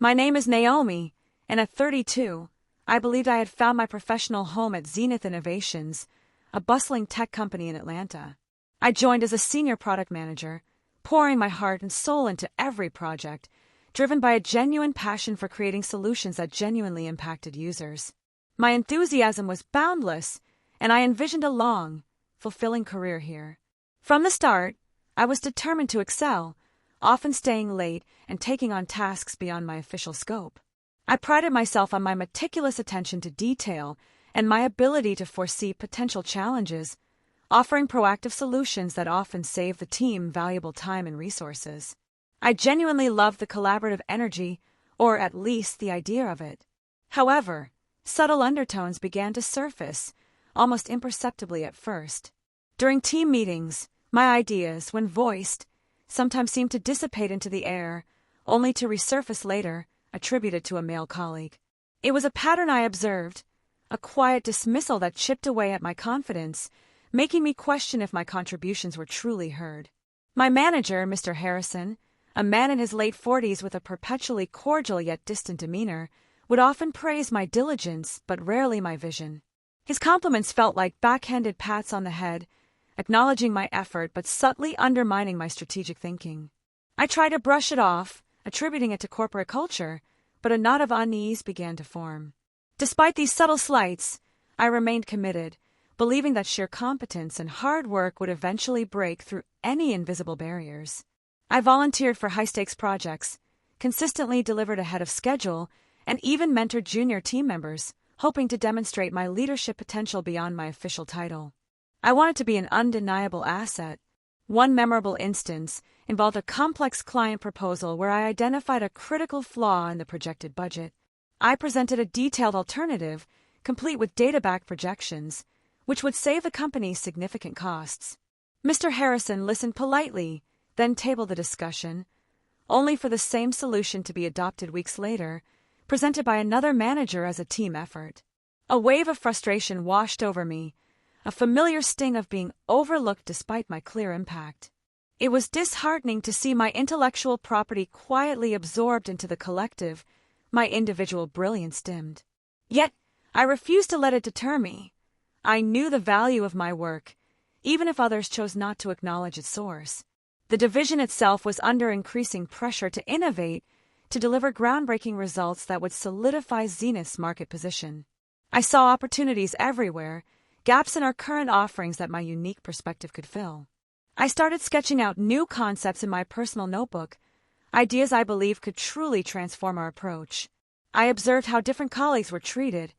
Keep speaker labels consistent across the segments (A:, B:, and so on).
A: My name is Naomi, and at 32, I believed I had found my professional home at Zenith Innovations, a bustling tech company in Atlanta. I joined as a senior product manager, pouring my heart and soul into every project, driven by a genuine passion for creating solutions that genuinely impacted users. My enthusiasm was boundless, and I envisioned a long, fulfilling career here. From the start, I was determined to excel, often staying late and taking on tasks beyond my official scope. I prided myself on my meticulous attention to detail and my ability to foresee potential challenges, offering proactive solutions that often saved the team valuable time and resources. I genuinely loved the collaborative energy, or at least the idea of it. However, subtle undertones began to surface, almost imperceptibly at first. During team meetings, my ideas, when voiced, sometimes seemed to dissipate into the air, only to resurface later, attributed to a male colleague. It was a pattern I observed, a quiet dismissal that chipped away at my confidence, making me question if my contributions were truly heard. My manager, Mr. Harrison, a man in his late 40s with a perpetually cordial yet distant demeanor, would often praise my diligence but rarely my vision. His compliments felt like backhanded pats on the head, acknowledging my effort but subtly undermining my strategic thinking. I tried to brush it off, attributing it to corporate culture, but a knot of unease began to form. Despite these subtle slights, I remained committed, believing that sheer competence and hard work would eventually break through any invisible barriers. I volunteered for high-stakes projects, consistently delivered ahead of schedule, and even mentored junior team members, hoping to demonstrate my leadership potential beyond my official title. I wanted to be an undeniable asset. One memorable instance involved a complex client proposal where I identified a critical flaw in the projected budget. I presented a detailed alternative, complete with data-backed projections, which would save the company significant costs. Mr. Harrison listened politely, then tabled the discussion, only for the same solution to be adopted weeks later, presented by another manager as a team effort. A wave of frustration washed over me, a familiar sting of being overlooked despite my clear impact. It was disheartening to see my intellectual property quietly absorbed into the collective, my individual brilliance dimmed. Yet, I refused to let it deter me. I knew the value of my work, even if others chose not to acknowledge its source. The division itself was under increasing pressure to innovate, to deliver groundbreaking results that would solidify Zenith's market position. I saw opportunities everywhere, gaps in our current offerings that my unique perspective could fill. I started sketching out new concepts in my personal notebook, ideas I believed could truly transform our approach. I observed how different colleagues were treated,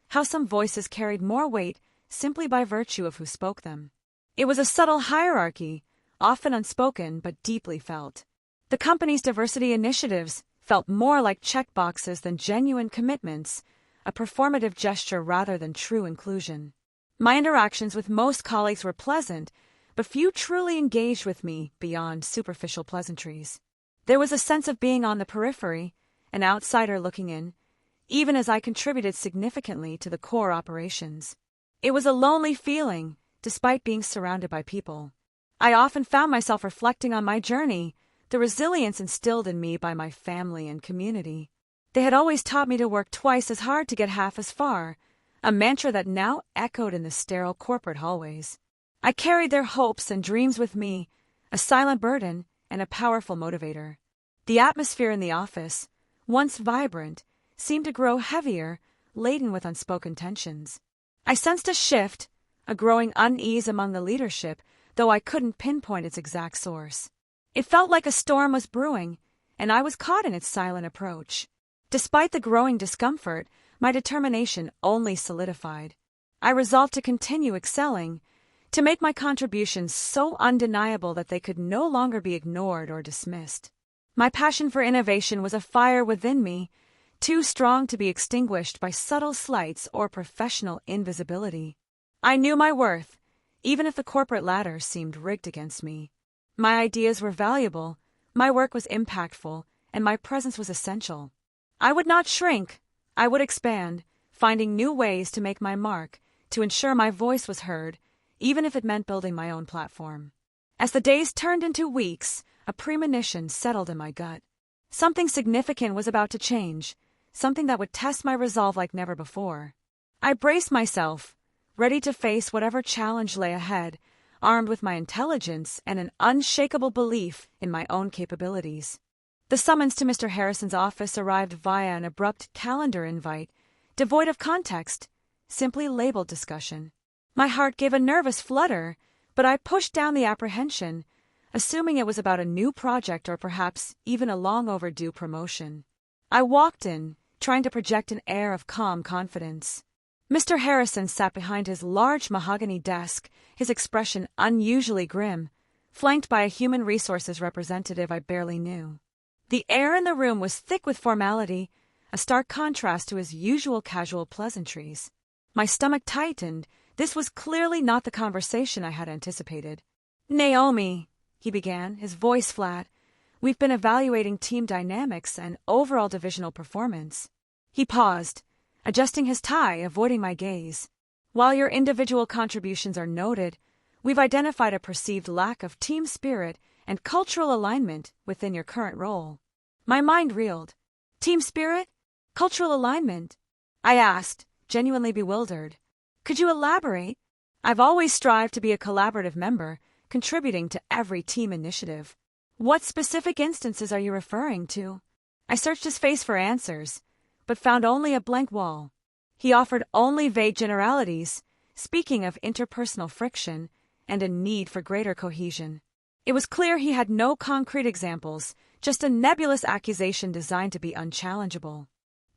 A: how some voices carried more weight simply by virtue of who spoke them. It was a subtle hierarchy, often unspoken but deeply felt. The company's diversity initiatives felt more like checkboxes than genuine commitments, a performative gesture rather than true inclusion. My interactions with most colleagues were pleasant, but few truly engaged with me beyond superficial pleasantries. There was a sense of being on the periphery, an outsider looking in, even as I contributed significantly to the core operations. It was a lonely feeling, despite being surrounded by people. I often found myself reflecting on my journey, the resilience instilled in me by my family and community. They had always taught me to work twice as hard to get half as far, a mantra that now echoed in the sterile corporate hallways. I carried their hopes and dreams with me, a silent burden and a powerful motivator. The atmosphere in the office, once vibrant, seemed to grow heavier, laden with unspoken tensions. I sensed a shift, a growing unease among the leadership, though I couldn't pinpoint its exact source. It felt like a storm was brewing, and I was caught in its silent approach. Despite the growing discomfort, my determination only solidified. I resolved to continue excelling, to make my contributions so undeniable that they could no longer be ignored or dismissed. My passion for innovation was a fire within me, too strong to be extinguished by subtle slights or professional invisibility. I knew my worth, even if the corporate ladder seemed rigged against me. My ideas were valuable, my work was impactful, and my presence was essential. I would not shrink. I would expand, finding new ways to make my mark, to ensure my voice was heard, even if it meant building my own platform. As the days turned into weeks, a premonition settled in my gut. Something significant was about to change, something that would test my resolve like never before. I braced myself, ready to face whatever challenge lay ahead, armed with my intelligence and an unshakable belief in my own capabilities. The summons to Mr. Harrison's office arrived via an abrupt calendar invite, devoid of context, simply labeled discussion. My heart gave a nervous flutter, but I pushed down the apprehension, assuming it was about a new project or perhaps even a long-overdue promotion. I walked in, trying to project an air of calm confidence. Mr. Harrison sat behind his large mahogany desk, his expression unusually grim, flanked by a human resources representative I barely knew. The air in the room was thick with formality, a stark contrast to his usual casual pleasantries. My stomach tightened. This was clearly not the conversation I had anticipated. "Naomi," he began, his voice flat, "we've been evaluating team dynamics and overall divisional performance." He paused, adjusting his tie, avoiding my gaze. "While your individual contributions are noted, we've identified a perceived lack of team spirit and cultural alignment within your current role." My mind reeled. Team spirit? Cultural alignment? I asked, genuinely bewildered. "Could you elaborate? I've always strived to be a collaborative member, contributing to every team initiative. What specific instances are you referring to?" I searched his face for answers, but found only a blank wall. He offered only vague generalities, speaking of interpersonal friction and a need for greater cohesion. It was clear he had no concrete examples, just a nebulous accusation designed to be unchallengeable.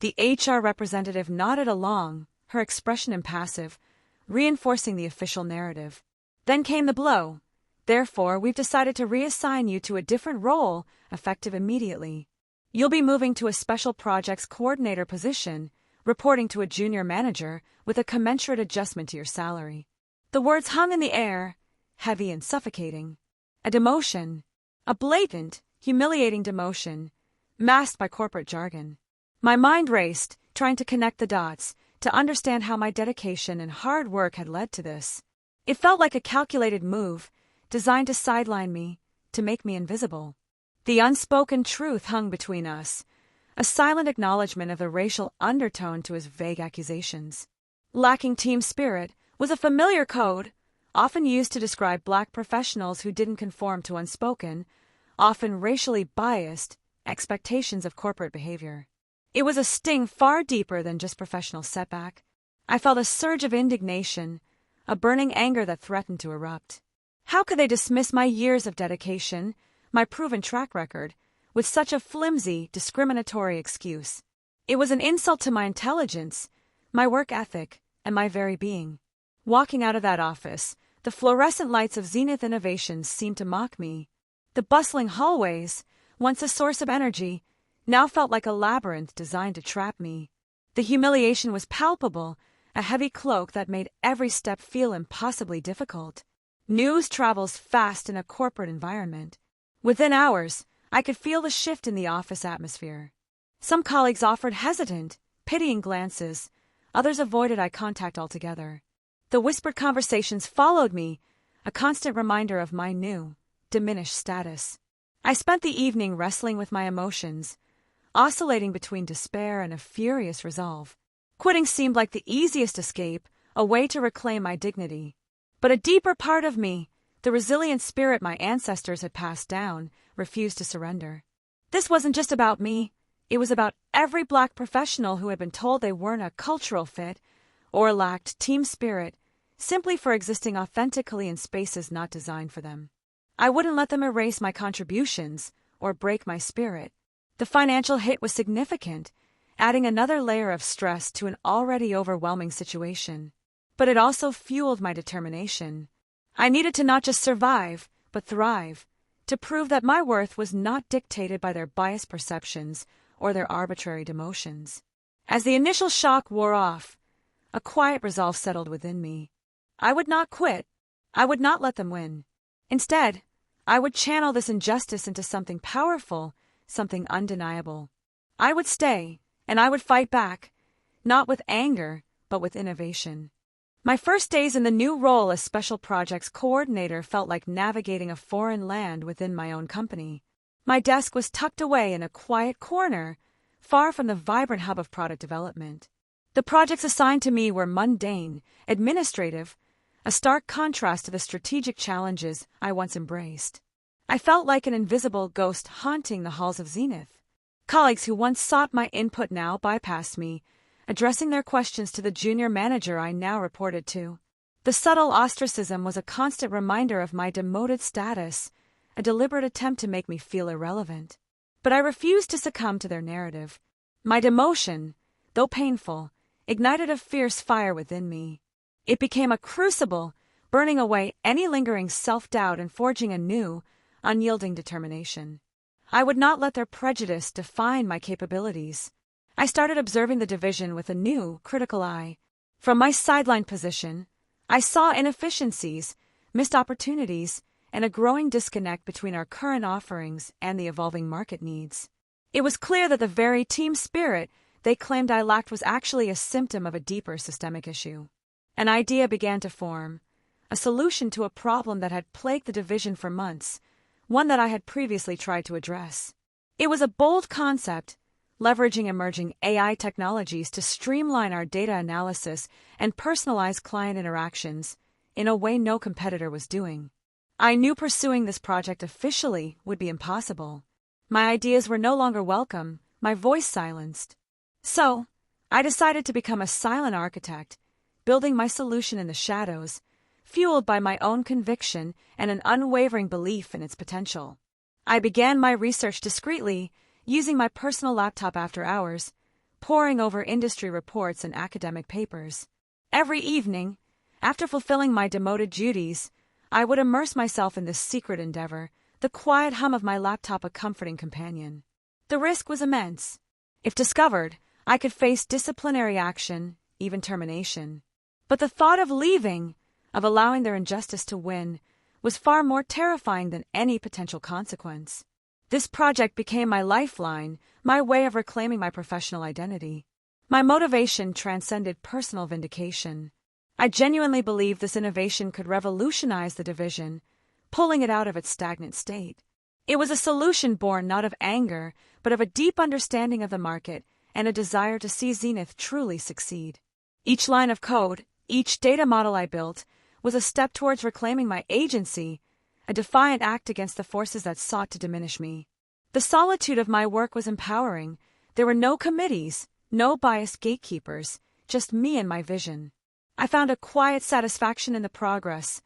A: The HR representative nodded along, her expression impassive, reinforcing the official narrative. Then came the blow. "Therefore, we've decided to reassign you to a different role, effective immediately. You'll be moving to a special projects coordinator position, reporting to a junior manager with a commensurate adjustment to your salary." The words hung in the air, heavy and suffocating. A demotion. A blatant, humiliating demotion, masked by corporate jargon. My mind raced, trying to connect the dots, to understand how my dedication and hard work had led to this. It felt like a calculated move, designed to sideline me, to make me invisible. The unspoken truth hung between us, a silent acknowledgement of the racial undertone to his vague accusations. Lacking team spirit was a familiar code, often used to describe Black professionals who didn't conform to unspoken, often racially biased, expectations of corporate behavior. It was a sting far deeper than just professional setback. I felt a surge of indignation, a burning anger that threatened to erupt. How could they dismiss my years of dedication, my proven track record, with such a flimsy, discriminatory excuse? It was an insult to my intelligence, my work ethic, and my very being. Walking out of that office, the fluorescent lights of Zenith Innovations seemed to mock me. The bustling hallways, once a source of energy, now felt like a labyrinth designed to trap me. The humiliation was palpable, a heavy cloak that made every step feel impossibly difficult. News travels fast in a corporate environment. Within hours, I could feel the shift in the office atmosphere. Some colleagues offered hesitant, pitying glances, others avoided eye contact altogether. The whispered conversations followed me, a constant reminder of my new, diminished status. I spent the evening wrestling with my emotions, oscillating between despair and a furious resolve. Quitting seemed like the easiest escape, a way to reclaim my dignity. But a deeper part of me, the resilient spirit my ancestors had passed down, refused to surrender. This wasn't just about me. It was about every Black professional who had been told they weren't a cultural fit or lacked team spirit, simply for existing authentically in spaces not designed for them. I wouldn't let them erase my contributions or break my spirit. The financial hit was significant, adding another layer of stress to an already overwhelming situation. But it also fueled my determination. I needed to not just survive, but thrive, to prove that my worth was not dictated by their biased perceptions or their arbitrary demotions. As the initial shock wore off, a quiet resolve settled within me. I would not quit. I would not let them win. Instead, I would channel this injustice into something powerful, something undeniable. I would stay, and I would fight back, not with anger, but with innovation. My first days in the new role as Special Projects Coordinator felt like navigating a foreign land within my own company. My desk was tucked away in a quiet corner, far from the vibrant hub of product development. The projects assigned to me were mundane, administrative, a stark contrast to the strategic challenges I once embraced. I felt like an invisible ghost haunting the halls of Zenith. Colleagues who once sought my input now bypassed me, addressing their questions to the junior manager I now reported to. The subtle ostracism was a constant reminder of my demoted status, a deliberate attempt to make me feel irrelevant. But I refused to succumb to their narrative. My demotion, though painful, ignited a fierce fire within me. It became a crucible, burning away any lingering self-doubt and forging a new, unyielding determination. I would not let their prejudice define my capabilities. I started observing the division with a new, critical eye. From my sideline position, I saw inefficiencies, missed opportunities, and a growing disconnect between our current offerings and the evolving market needs. It was clear that the very team spirit they claimed I lacked was actually a symptom of a deeper systemic issue. An idea began to form, a solution to a problem that had plagued the division for months, one that I had previously tried to address. It was a bold concept, leveraging emerging AI technologies to streamline our data analysis and personalize client interactions in a way no competitor was doing. I knew pursuing this project officially would be impossible. My ideas were no longer welcome, my voice silenced. So, I decided to become a silent architect, building my solution in the shadows, fueled by my own conviction and an unwavering belief in its potential. I began my research discreetly, using my personal laptop after hours, poring over industry reports and academic papers. Every evening, after fulfilling my demoted duties, I would immerse myself in this secret endeavor, the quiet hum of my laptop a comforting companion. The risk was immense. If discovered, I could face disciplinary action, even termination. But the thought of leaving, of allowing their injustice to win, was far more terrifying than any potential consequence. This project became my lifeline, my way of reclaiming my professional identity. My motivation transcended personal vindication. I genuinely believed this innovation could revolutionize the division, pulling it out of its stagnant state. It was a solution born not of anger, but of a deep understanding of the market and a desire to see Zenith truly succeed. Each line of code, each data model I built, was a step towards reclaiming my agency, a defiant act against the forces that sought to diminish me. The solitude of my work was empowering. There were no committees, no biased gatekeepers, just me and my vision. I found a quiet satisfaction in the progress,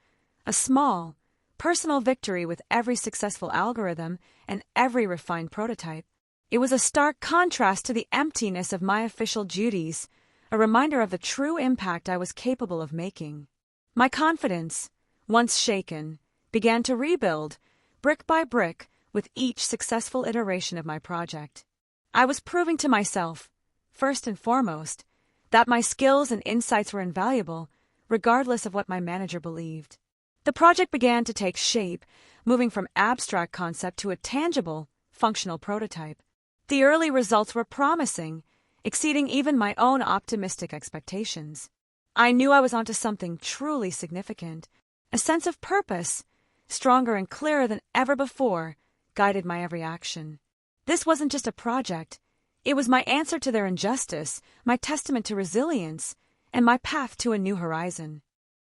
A: a small, personal victory with every successful algorithm and every refined prototype. It was a stark contrast to the emptiness of my official duties, a reminder of the true impact I was capable of making. My confidence, once shaken, began to rebuild, brick by brick, with each successful iteration of my project. I was proving to myself, first and foremost, that my skills and insights were invaluable, regardless of what my manager believed. The project began to take shape, moving from abstract concept to a tangible, functional prototype. The early results were promising, exceeding even my own optimistic expectations. I knew I was onto something truly significant. A sense of purpose, stronger and clearer than ever before, guided my every action. This wasn't just a project. It was my answer to their injustice, my testament to resilience, and my path to a new horizon.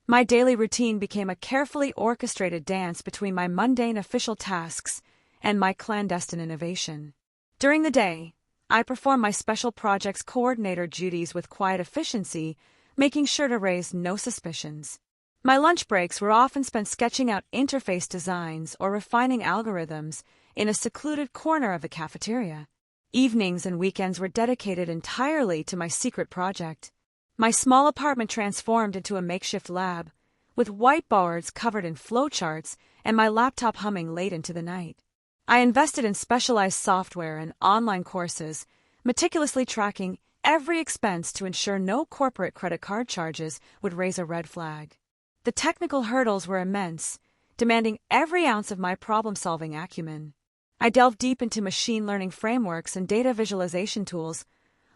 A: My daily routine became a carefully orchestrated dance between my mundane official tasks and my clandestine innovation. During the day, I performed my special projects coordinator duties with quiet efficiency, making sure to raise no suspicions. My lunch breaks were often spent sketching out interface designs or refining algorithms in a secluded corner of the cafeteria. Evenings and weekends were dedicated entirely to my secret project. My small apartment transformed into a makeshift lab, with whiteboards covered in flowcharts and my laptop humming late into the night. I invested in specialized software and online courses, meticulously tracking every expense to ensure no corporate credit card charges would raise a red flag. The technical hurdles were immense, demanding every ounce of my problem-solving acumen. I delved deep into machine learning frameworks and data visualization tools,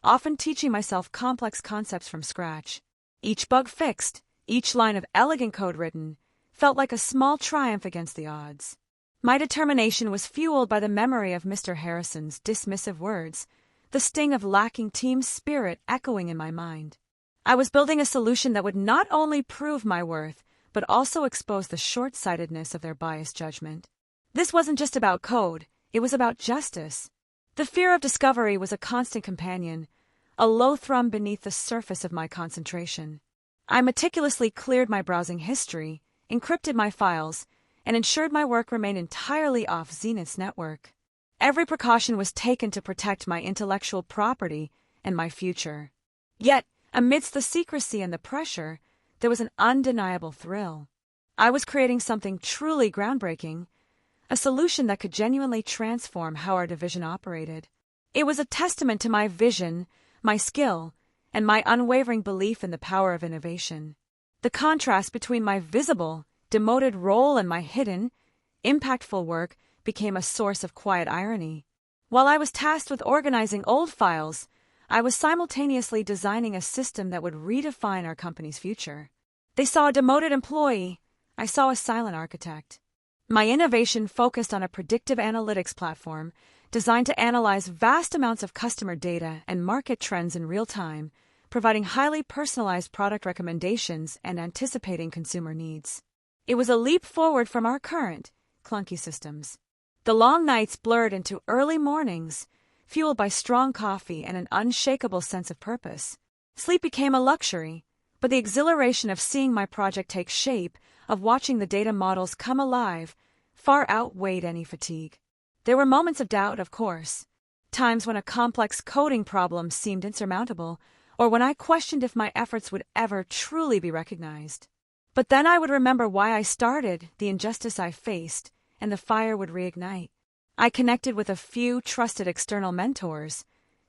A: often teaching myself complex concepts from scratch. Each bug fixed, each line of elegant code written, felt like a small triumph against the odds. My determination was fueled by the memory of Mr. Harrison's dismissive words, the sting of lacking team spirit echoing in my mind. I was building a solution that would not only prove my worth, but also expose the short-sightedness of their biased judgment. This wasn't just about code, it was about justice. The fear of discovery was a constant companion, a low thrum beneath the surface of my concentration. I meticulously cleared my browsing history, encrypted my files, and ensured my work remained entirely off Zenith's network. Every precaution was taken to protect my intellectual property and my future. Yet, amidst the secrecy and the pressure, there was an undeniable thrill. I was creating something truly groundbreaking, a solution that could genuinely transform how our division operated. It was a testament to my vision, my skill, and my unwavering belief in the power of innovation. The contrast between my visible, demoted role and my hidden, impactful work became a source of quiet irony. While I was tasked with organizing old files, I was simultaneously designing a system that would redefine our company's future. They saw a demoted employee. I saw a silent architect. My innovation focused on a predictive analytics platform designed to analyze vast amounts of customer data and market trends in real time, providing highly personalized product recommendations and anticipating consumer needs. It was a leap forward from our current, clunky systems. The long nights blurred into early mornings, fueled by strong coffee and an unshakable sense of purpose. Sleep became a luxury, but the exhilaration of seeing my project take shape, of watching the data models come alive, far outweighed any fatigue. There were moments of doubt, of course, times when a complex coding problem seemed insurmountable, or when I questioned if my efforts would ever truly be recognized. But then I would remember why I started, the injustice I faced, and the fire would reignite. I connected with a few trusted external mentors,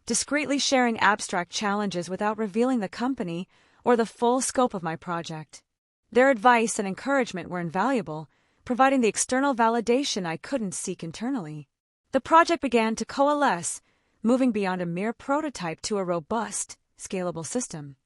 A: discreetly sharing abstract challenges without revealing the company or the full scope of my project. Their advice and encouragement were invaluable, providing the external validation I couldn't seek internally. The project began to coalesce, moving beyond a mere prototype to a robust, scalable system.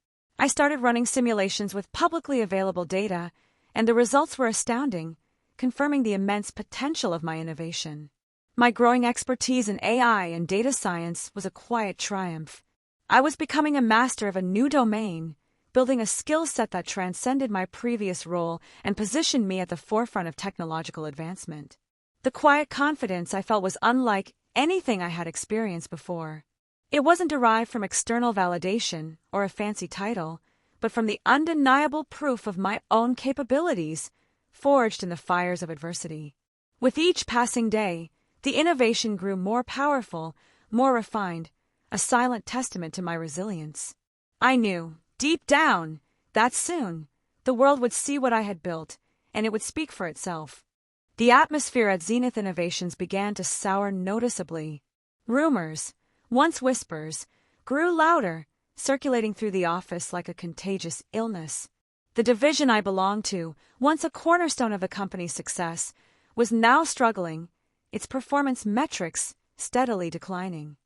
A: I started running simulations with publicly available data, and the results were astounding, confirming the immense potential of my innovation. My growing expertise in AI and data science was a quiet triumph. I was becoming a master of a new domain, building a skill set that transcended my previous role and positioned me at the forefront of technological advancement. The quiet confidence I felt was unlike anything I had experienced before. It wasn't derived from external validation or a fancy title, but from the undeniable proof of my own capabilities, forged in the fires of adversity. With each passing day, the innovation grew more powerful, more refined, a silent testament to my resilience. I knew, deep down, that soon, the world would see what I had built, and it would speak for itself. The atmosphere at Zenith Innovations began to sour noticeably. Rumors, once whispers, grew louder, circulating through the office like a contagious illness. The division I belonged to, once a cornerstone of the company's success, was now struggling, its performance metrics steadily declining.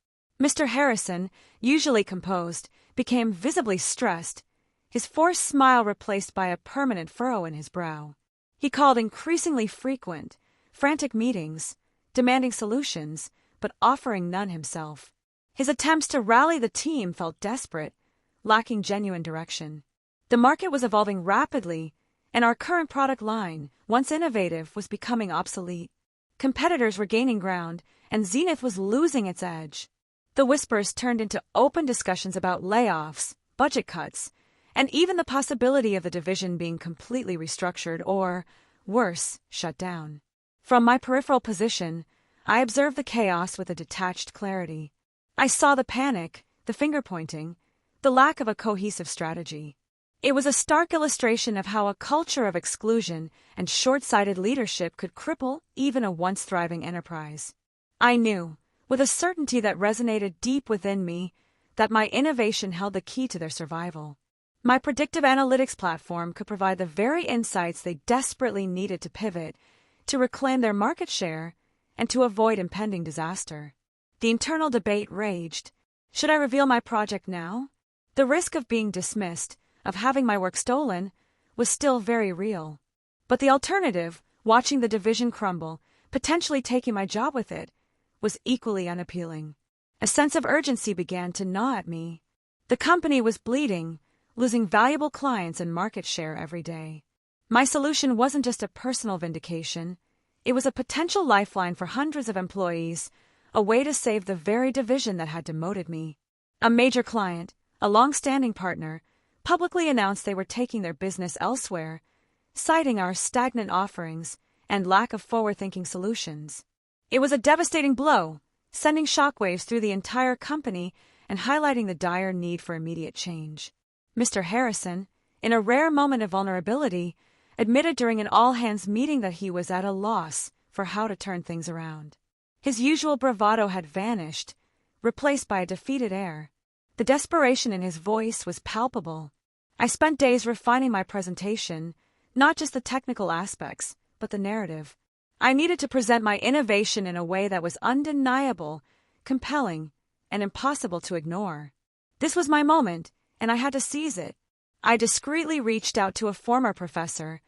A: Mr. Harrison, usually composed, became visibly stressed, his forced smile replaced by a permanent furrow in his brow. He called increasingly frequent, frantic meetings, demanding solutions, but offering none himself. His attempts to rally the team felt desperate, lacking genuine direction. The market was evolving rapidly, and our current product line, once innovative, was becoming obsolete. Competitors were gaining ground, and Zenith was losing its edge. The whispers turned into open discussions about layoffs, budget cuts, and even the possibility of the division being completely restructured or, worse, shut down. From my peripheral position, I observed the chaos with a detached clarity. I saw the panic, the finger-pointing, the lack of a cohesive strategy. It was a stark illustration of how a culture of exclusion and short-sighted leadership could cripple even a once-thriving enterprise. I knew, with a certainty that resonated deep within me, that my innovation held the key to their survival. My predictive analytics platform could provide the very insights they desperately needed to pivot, to reclaim their market share, and to avoid impending disaster. The internal debate raged. Should I reveal my project now? The risk of being dismissed, of having my work stolen, was still very real. But the alternative, watching the division crumble, potentially taking my job with it, was equally unappealing. A sense of urgency began to gnaw at me. The company was bleeding, losing valuable clients and market share every day. My solution wasn't just a personal vindication, it was a potential lifeline for hundreds of employees, a way to save the very division that had demoted me. A major client, a long-standing partner, publicly announced they were taking their business elsewhere, citing our stagnant offerings and lack of forward-thinking solutions. It was a devastating blow, sending shockwaves through the entire company and highlighting the dire need for immediate change. Mr. Harrison, in a rare moment of vulnerability, admitted during an all-hands meeting that he was at a loss for how to turn things around. His usual bravado had vanished, replaced by a defeated air. The desperation in his voice was palpable. I spent days refining my presentation, not just the technical aspects, but the narrative. I needed to present my innovation in a way that was undeniable, compelling, and impossible to ignore. This was my moment, and I had to seize it. I discreetly reached out to a former professor,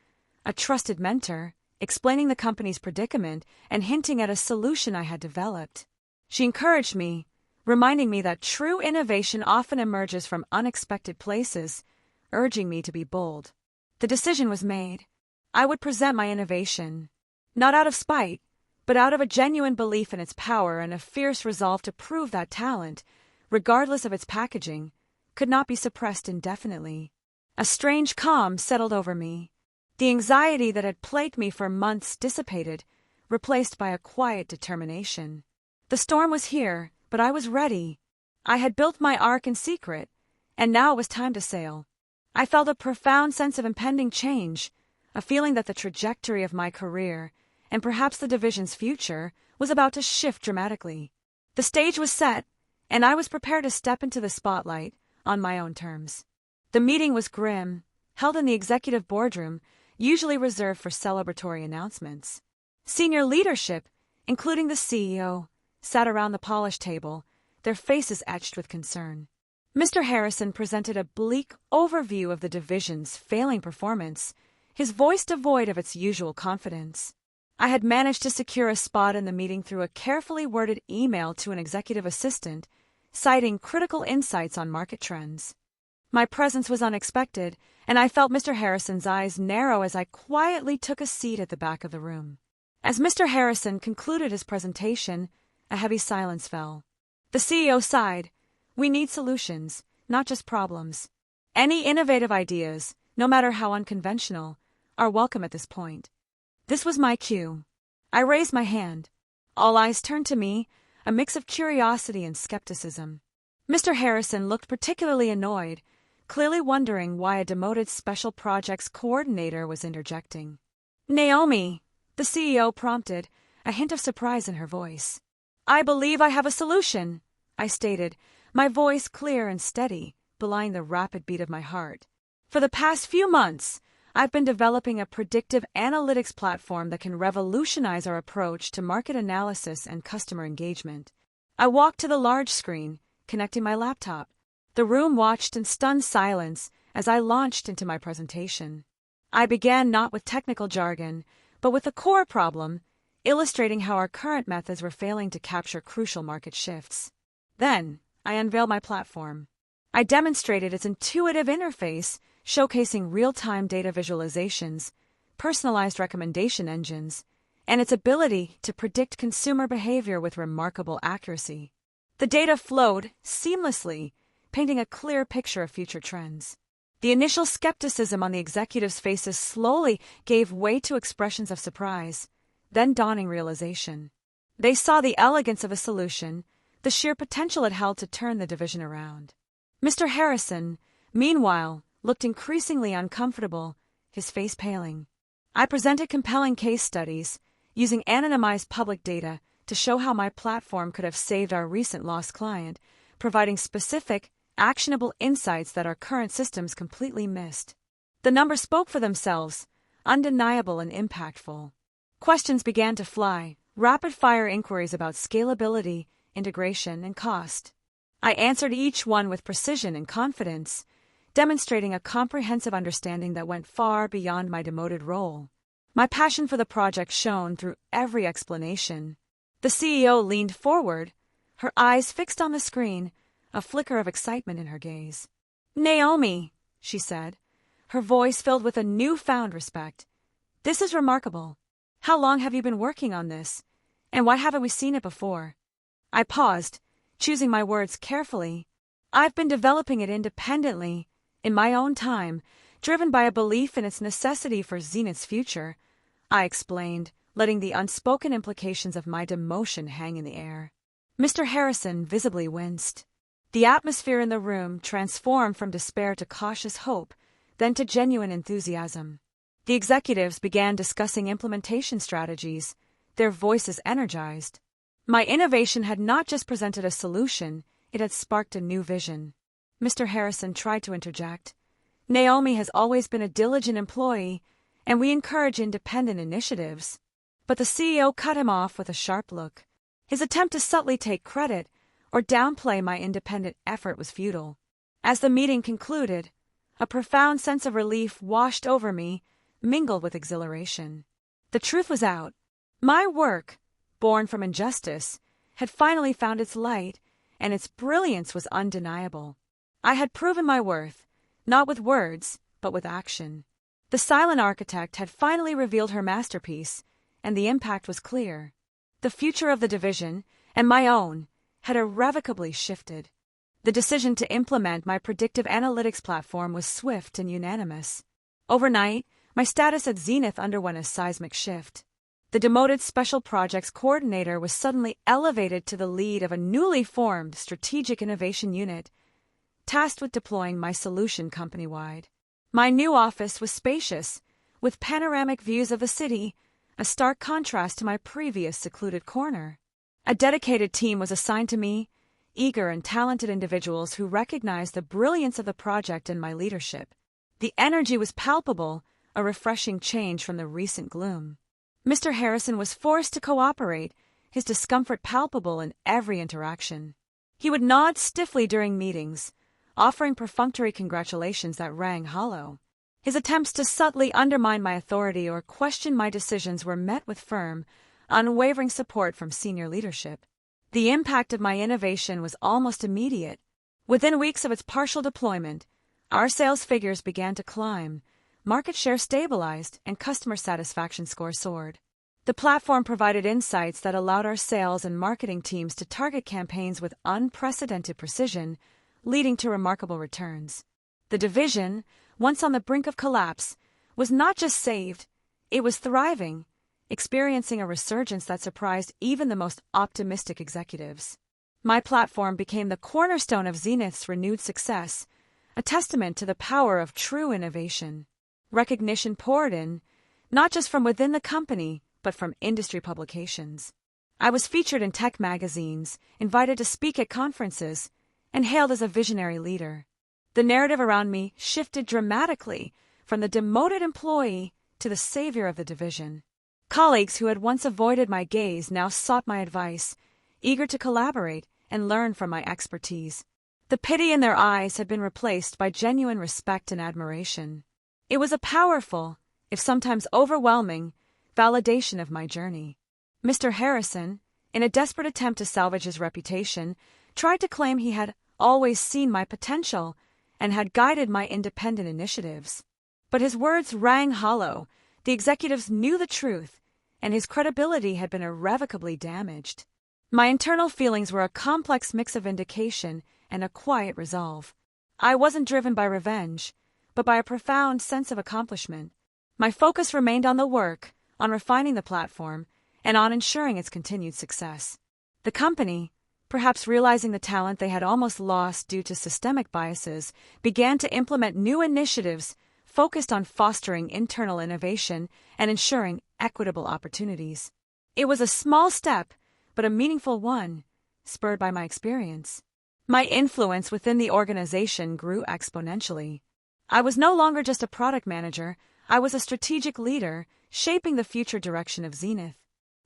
A: a trusted mentor, explaining the company's predicament and hinting at a solution I had developed. She encouraged me, reminding me that true innovation often emerges from unexpected places, urging me to be bold. The decision was made. I would present my innovation, not out of spite, but out of a genuine belief in its power and a fierce resolve to prove that talent, regardless of its packaging, could not be suppressed indefinitely. A strange calm settled over me. The anxiety that had plagued me for months dissipated, replaced by a quiet determination. The storm was here, but I was ready. I had built my ark in secret, and now it was time to sail. I felt a profound sense of impending change, a feeling that the trajectory of my career, and perhaps the division's future, was about to shift dramatically. The stage was set, and I was prepared to step into the spotlight on my own terms. The meeting was grim, held in the executive boardroom, usually reserved for celebratory announcements. Senior leadership, including the CEO, sat around the polished table, their faces etched with concern. Mr. Harrison presented a bleak overview of the division's failing performance, his voice devoid of its usual confidence. I had managed to secure a spot in the meeting through a carefully worded email to an executive assistant, citing critical insights on market trends. My presence was unexpected, and I felt Mr. Harrison's eyes narrow as I quietly took a seat at the back of the room. As Mr. Harrison concluded his presentation, a heavy silence fell. The CEO sighed. "We need solutions, not just problems. Any innovative ideas, no matter how unconventional, are welcome at this point." This was my cue. I raised my hand. All eyes turned to me, a mix of curiosity and skepticism. Mr. Harrison looked particularly annoyed, clearly wondering why a demoted special projects coordinator was interjecting. "Naomi," the CEO prompted, a hint of surprise in her voice. "I believe I have a solution," I stated, my voice clear and steady, belying the rapid beat of my heart. "For the past few months, I've been developing a predictive analytics platform that can revolutionize our approach to market analysis and customer engagement." I walked to the large screen, connecting my laptop. The room watched in stunned silence as I launched into my presentation. I began not with technical jargon, but with the core problem, illustrating how our current methods were failing to capture crucial market shifts. Then, I unveiled my platform. I demonstrated its intuitive interface, showcasing real-time data visualizations, personalized recommendation engines, and its ability to predict consumer behavior with remarkable accuracy. The data flowed seamlessly, painting a clear picture of future trends. The initial skepticism on the executives' faces slowly gave way to expressions of surprise, then dawning realization. They saw the elegance of a solution, the sheer potential it held to turn the division around. Mr. Harrison, meanwhile, looked increasingly uncomfortable, his face paling. I presented compelling case studies, using anonymized public data to show how my platform could have saved our recent lost client, providing specific, actionable insights that our current systems completely missed. The numbers spoke for themselves, undeniable and impactful. Questions began to fly, rapid-fire inquiries about scalability, integration, and cost. I answered each one with precision and confidence, demonstrating a comprehensive understanding that went far beyond my demoted role. My passion for the project shone through every explanation. The CEO leaned forward, her eyes fixed on the screen, a flicker of excitement in her gaze. "Naomi," she said, her voice filled with a newfound respect. "This is remarkable. How long have you been working on this? And why haven't we seen it before?" I paused, choosing my words carefully. "I've been developing it independently, in my own time, driven by a belief in its necessity for Zenith's future," I explained, letting the unspoken implications of my demotion hang in the air. Mr. Harrison visibly winced. The atmosphere in the room transformed from despair to cautious hope, then to genuine enthusiasm. The executives began discussing implementation strategies, their voices energized. My innovation had not just presented a solution, it had sparked a new vision. Mr. Harrison tried to interject. "Naomi has always been a diligent employee, and we encourage independent initiatives." But the CEO cut him off with a sharp look. His attempt to subtly take credit or downplay my independent effort was futile. As the meeting concluded, a profound sense of relief washed over me, mingled with exhilaration. The truth was out. My work, born from injustice, had finally found its light, and its brilliance was undeniable. I had proven my worth, not with words, but with action. The silent architect had finally revealed her masterpiece, and the impact was clear. The future of the division, and my own, had irrevocably shifted. The decision to implement my predictive analytics platform was swift and unanimous. Overnight, my status at Zenith underwent a seismic shift. The demoted Special Projects Coordinator was suddenly elevated to the lead of a newly formed Strategic Innovation Unit, tasked with deploying my solution company-wide. My new office was spacious, with panoramic views of the city, a stark contrast to my previous secluded corner. A dedicated team was assigned to me, eager and talented individuals who recognized the brilliance of the project and my leadership. The energy was palpable, a refreshing change from the recent gloom. Mr. Harrison was forced to cooperate, his discomfort palpable in every interaction. He would nod stiffly during meetings, offering perfunctory congratulations that rang hollow. His attempts to subtly undermine my authority or question my decisions were met with firm, unwavering support from senior leadership. The impact of my innovation was almost immediate. Within weeks of its partial deployment, our sales figures began to climb, market share stabilized, and customer satisfaction scores soared. The platform provided insights that allowed our sales and marketing teams to target campaigns with unprecedented precision, leading to remarkable returns. The division, once on the brink of collapse, was not just saved, it was thriving, experiencing a resurgence that surprised even the most optimistic executives. My platform became the cornerstone of Zenith's renewed success, a testament to the power of true innovation. Recognition poured in, not just from within the company, but from industry publications. I was featured in tech magazines, invited to speak at conferences, and hailed as a visionary leader. The narrative around me shifted dramatically from the demoted employee to the savior of the division. Colleagues who had once avoided my gaze now sought my advice, eager to collaborate and learn from my expertise. The pity in their eyes had been replaced by genuine respect and admiration. It was a powerful, if sometimes overwhelming, validation of my journey. Mr. Harrison, in a desperate attempt to salvage his reputation, tried to claim he had always seen my potential and had guided my independent initiatives. But his words rang hollow. The executives knew the truth, and his credibility had been irrevocably damaged. My internal feelings were a complex mix of vindication and a quiet resolve. I wasn't driven by revenge, but by a profound sense of accomplishment. My focus remained on the work, on refining the platform, and on ensuring its continued success. The company, perhaps realizing the talent they had almost lost due to systemic biases, began to implement new initiatives focused on fostering internal innovation and ensuring equitable opportunities. It was a small step, but a meaningful one, spurred by my experience. My influence within the organization grew exponentially. I was no longer just a product manager, I was a strategic leader, shaping the future direction of Zenith.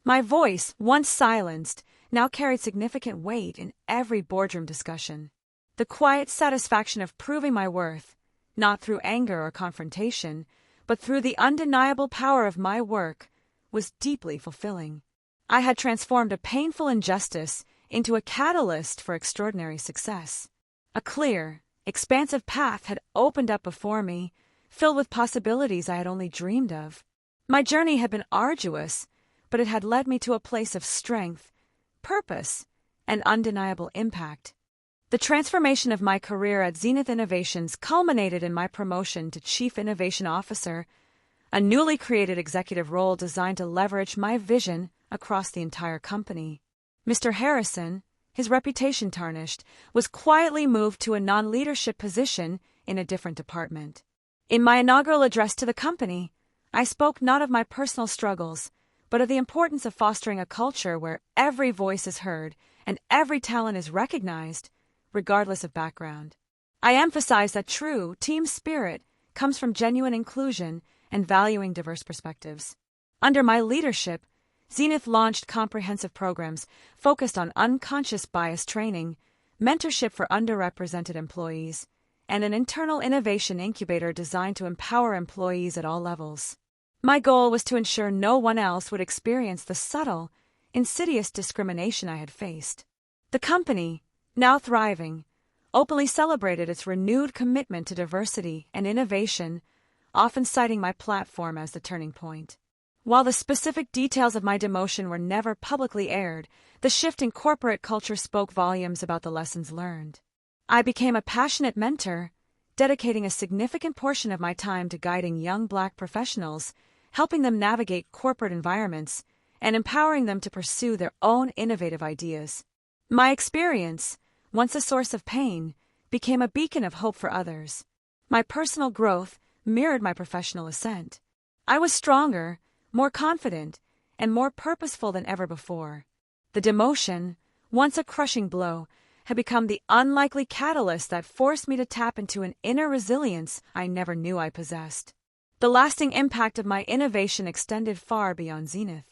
A: My voice, once silenced, now carried significant weight in every boardroom discussion. The quiet satisfaction of proving my worth, not through anger or confrontation, but through the undeniable power of my work, was deeply fulfilling. I had transformed a painful injustice into a catalyst for extraordinary success. A clear, expansive path had opened up before me, filled with possibilities I had only dreamed of. My journey had been arduous, but it had led me to a place of strength, purpose, and undeniable impact. The transformation of my career at Zenith Innovations culminated in my promotion to Chief Innovation Officer, a newly created executive role designed to leverage my vision across the entire company. Mr. Harrison, his reputation tarnished, was quietly moved to a non-leadership position in a different department. In my inaugural address to the company, I spoke not of my personal struggles, but of the importance of fostering a culture where every voice is heard and every talent is recognized, regardless of background. I emphasized that true team spirit comes from genuine inclusion and valuing diverse perspectives. Under my leadership, Zenith launched comprehensive programs focused on unconscious bias training, mentorship for underrepresented employees, and an internal innovation incubator designed to empower employees at all levels. My goal was to ensure no one else would experience the subtle, insidious discrimination I had faced. The company, now thriving, openly celebrated its renewed commitment to diversity and innovation, often citing my platform as the turning point. While the specific details of my demotion were never publicly aired, the shift in corporate culture spoke volumes about the lessons learned. I became a passionate mentor, dedicating a significant portion of my time to guiding young Black professionals, helping them navigate corporate environments, and empowering them to pursue their own innovative ideas. My experience, once a source of pain, became a beacon of hope for others. My personal growth mirrored my professional ascent. I was stronger, more confident, and more purposeful than ever before. The demotion, once a crushing blow, had become the unlikely catalyst that forced me to tap into an inner resilience I never knew I possessed. The lasting impact of my innovation extended far beyond Zenith.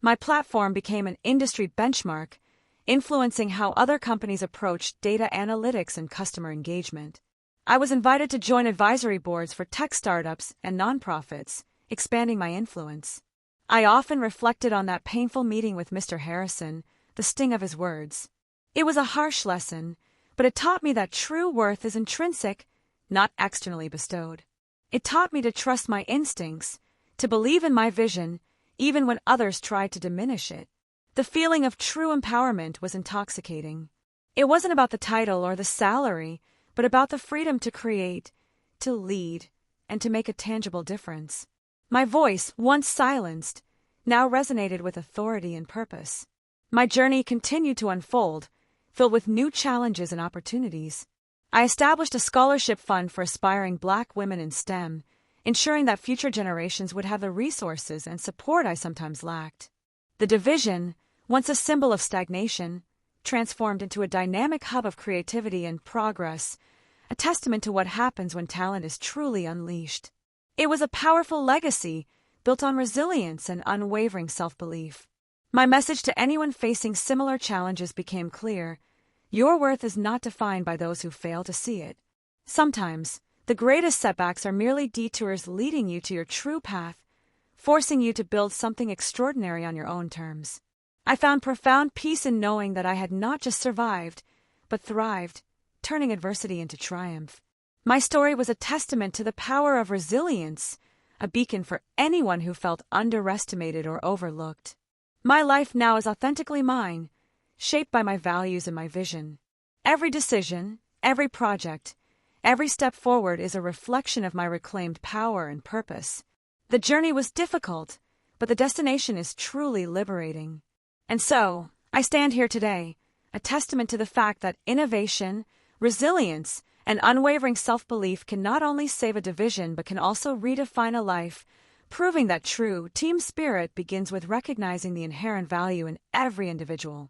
A: My platform became an industry benchmark, influencing how other companies approached data analytics and customer engagement. I was invited to join advisory boards for tech startups and nonprofits, expanding my influence. I often reflected on that painful meeting with Mr. Harrison, the sting of his words. It was a harsh lesson, but it taught me that true worth is intrinsic, not externally bestowed. It taught me to trust my instincts, to believe in my vision, even when others tried to diminish it. The feeling of true empowerment was intoxicating. It wasn't about the title or the salary, but about the freedom to create, to lead, and to make a tangible difference. My voice, once silenced, now resonated with authority and purpose. My journey continued to unfold, filled with new challenges and opportunities. I established a scholarship fund for aspiring Black women in STEM, ensuring that future generations would have the resources and support I sometimes lacked. The division, once a symbol of stagnation, transformed into a dynamic hub of creativity and progress, a testament to what happens when talent is truly unleashed. It was a powerful legacy, built on resilience and unwavering self-belief. My message to anyone facing similar challenges became clear: your worth is not defined by those who fail to see it. Sometimes, the greatest setbacks are merely detours leading you to your true path, forcing you to build something extraordinary on your own terms. I found profound peace in knowing that I had not just survived, but thrived, turning adversity into triumph. My story was a testament to the power of resilience, a beacon for anyone who felt underestimated or overlooked. My life now is authentically mine, shaped by my values and my vision. Every decision, every project, every step forward is a reflection of my reclaimed power and purpose. The journey was difficult, but the destination is truly liberating. And so, I stand here today, a testament to the fact that innovation, resilience, and unwavering self-belief can not only save a division but can also redefine a life, proving that true team spirit begins with recognizing the inherent value in every individual.